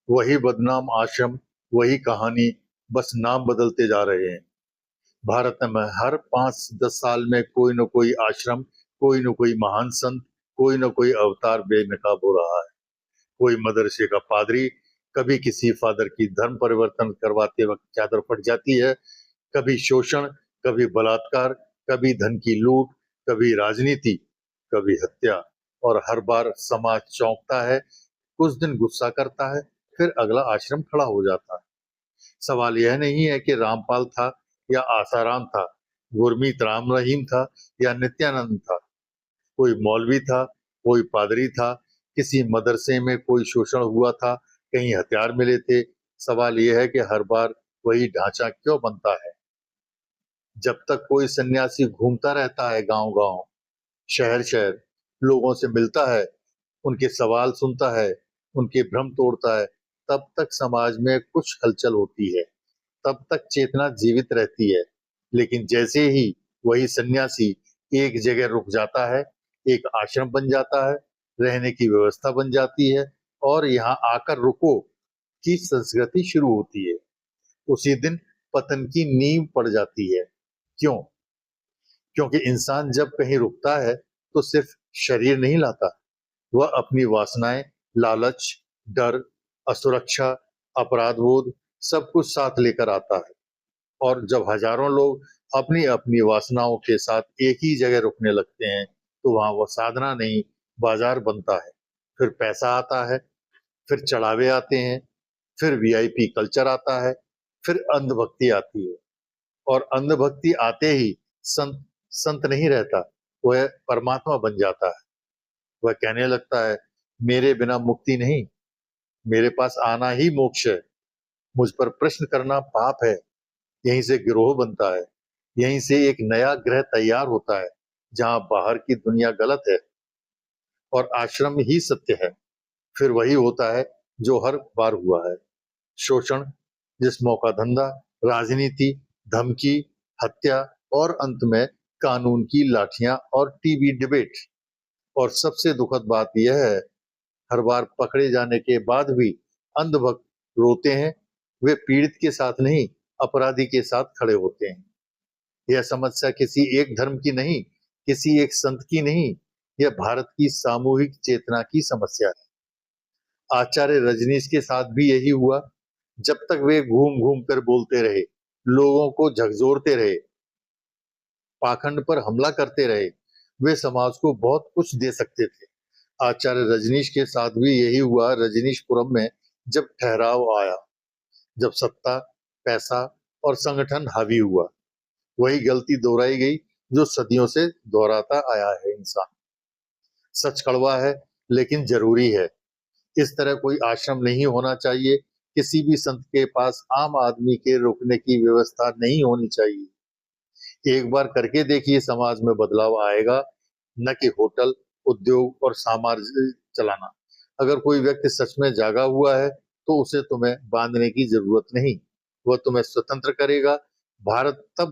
वही बदनाम आश्रम, वही कहानी, बस नाम बदलते जा रहे हैं। भारत में हर 5-10 साल में कोई न कोई आश्रम, कोई न कोई महान संत, कोई न कोई अवतार बेनकाब हो रहा है। कोई मदरसे का पादरी, कभी किसी फादर की धर्म परिवर्तन करवाते वक्त चादर फट जाती है, कभी शोषण, कभी बलात्कार, कभी धन की लूट, कभी राजनीति, कभी हत्या। और हर बार समाज चौंकता है, कुछ दिन गुस्सा करता है, फिर अगला आश्रम खड़ा हो जाता है। सवाल यह नहीं है कि रामपाल था या आसाराम था, गुरमीत राम रहीम था या नित्यानंद था, कोई मौलवी था, कोई पादरी था, किसी मदरसे में कोई शोषण हुआ था, कहीं हथियार मिले थे। सवाल यह है कि हर बार वही ढांचा क्यों बनता है? जब तक कोई सन्यासी घूमता रहता है गांव-गांव, शहर-शहर, लोगों से मिलता है, उनके सवाल सुनता है, उनके भ्रम तोड़ता है, तब तक समाज में कुछ हलचल होती है, तब तक चेतना जीवित रहती है। लेकिन जैसे ही वही सन्यासी एक जगह रुक जाता है, एक आश्रम बन जाता है, रहने की व्यवस्था बन जाती है और यहाँ आकर रुको की संस्कृति शुरू होती है। उसी दिन पतन की नींव पड़ जाती है। क्यों? क्योंकि इंसान जब कहीं रुकता है तो सिर्फ शरीर नहीं लाता, वह अपनी वासनाएं, लालच, डर, असुरक्षा, अपराध बोध सब कुछ साथ लेकर आता है। और जब हजारों लोग अपनी अपनी वासनाओं के साथ एक ही जगह रुकने लगते हैं, तो वहां वह साधना नहीं, बाजार बनता है। फिर पैसा आता है, फिर चढ़ावे आते हैं, फिर वीआईपी कल्चर आता है, फिर अंधभक्ति आती है। और अंधभक्ति आते ही संत संत नहीं रहता, वह परमात्मा बन जाता है। वह कहने लगता है, मेरे बिना मुक्ति नहीं, मेरे पास आना ही मोक्ष है, मुझ पर प्रश्न करना पाप है। यहीं से गिरोह बनता है, यहीं से एक नया ग्रह तैयार होता है, जहां बाहर की दुनिया गलत है और आश्रम ही सत्य है। फिर वही होता है जो हर बार हुआ है, शोषण, जिस्मों का धंधा, राजनीति, धमकी, हत्या और अंत में कानून की लाठियां और टीवी डिबेट। और सबसे दुखद बात यह है, हर बार पकड़े जाने के बाद भी अंधभक्त रोते हैं, वे पीड़ित के साथ नहीं, अपराधी के साथ खड़े होते हैं। यह समस्या किसी एक धर्म की नहीं, किसी एक संत की नहीं, यह भारत की सामूहिक चेतना की समस्या है। आचार्य रजनीश के साथ भी यही हुआ। जब तक वे घूम घूम कर बोलते रहे, लोगों को झकझोरते रहे, पाखंड पर हमला करते रहे, वे समाज को बहुत कुछ दे सकते थे। आचार्य रजनीश के साथ भी यही हुआ। रजनीशपुरम में जब ठहराव आया, जब सत्ता, पैसा और संगठन हावी हुआ, वही गलती दोहराई गई जो सदियों से दोहराता आया है इंसान। सच कड़वा है, लेकिन जरूरी है। इस तरह कोई आश्रम नहीं होना चाहिए, किसी भी संत के पास आम आदमी के रुकने की व्यवस्था नहीं होनी चाहिए। एक बार करके देखिए, समाज में बदलाव आएगा, न कि होटल, उद्योग और साम्राज्य चलाना। अगर कोई व्यक्ति सच में जागा हुआ है, तो उसे तुम्हें बांधने की जरूरत नहीं, वह तुम्हें स्वतंत्र करेगा। भारत तब